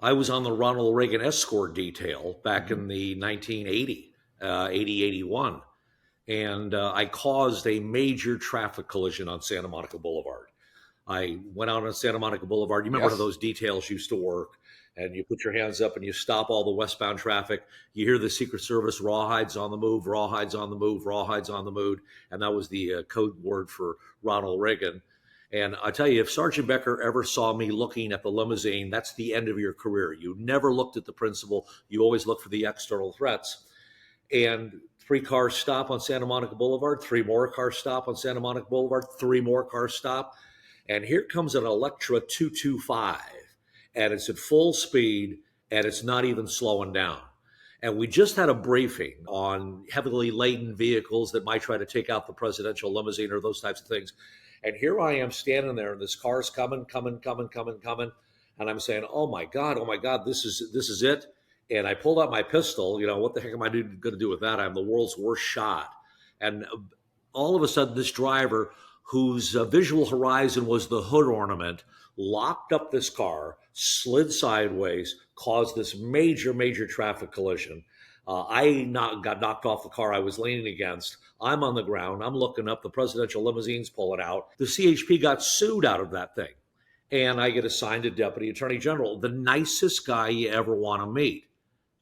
I was on the Ronald Reagan escort detail back in the 1980, 81. And I caused a major traffic collision on Santa Monica Boulevard. I went out on Santa Monica Boulevard. You remember how Yes. those details used to work? And you put your hands up and you stop all the westbound traffic. You hear the Secret Service rawhides on the move, rawhides on the move, rawhides on the move. And that was the code word for Ronald Reagan. And I tell you, if Sergeant Becker ever saw me looking at the limousine, that's the end of your career. You never looked at the principal. You always look for the external threats. And three cars stop on Santa Monica Boulevard, three more cars stop on Santa Monica Boulevard, three more cars stop. And here comes an Electra 225, and it's at full speed, and it's not even slowing down. And we just had a briefing on heavily laden vehicles that might try to take out the presidential limousine or those types of things. And here I am standing there, and this car's coming, coming, coming, coming, coming. And I'm saying, oh my God, this is it. And I pulled out my pistol. You know, what the heck am I going to do with that? I'm the world's worst shot. And all of a sudden, this driver, whose visual horizon was the hood ornament, locked up this car, slid sideways, caused this major, major traffic collision. Got knocked off the car I was leaning against. I'm on the ground. I'm looking up. The presidential limousine's pulling out. The CHP got sued out of that thing. And I get assigned to Deputy Attorney General, the nicest guy you ever want to meet.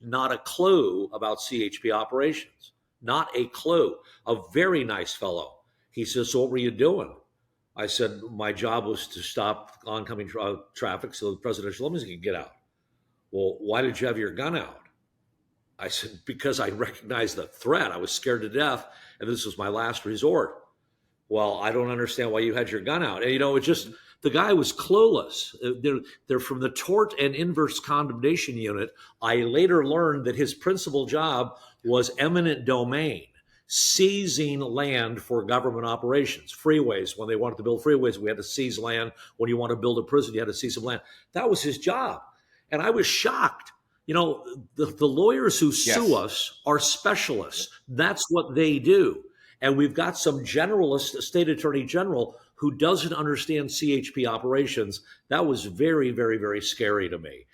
Not a clue about CHP operations. Not a clue. A very nice fellow. He says, so what were you doing? I said, my job was to stop oncoming traffic so the presidential limousine could get out. Well, why did you have your gun out? I said, because I recognized the threat. I was scared to death, and this was my last resort. Well, I don't understand why you had your gun out. And, you know, it just, the guy was clueless. They're from the tort and inverse condemnation unit. I later learned that his principal job was eminent domain, seizing land for government operations, freeways. When they wanted to build freeways, we had to seize land. When you want to build a prison, you had to seize some land. That was his job. And I was shocked. You know, the lawyers who sue us are specialists. That's what they do. And we've got some generalist, a state attorney general, who doesn't understand CHP operations. That was very, very, very scary to me.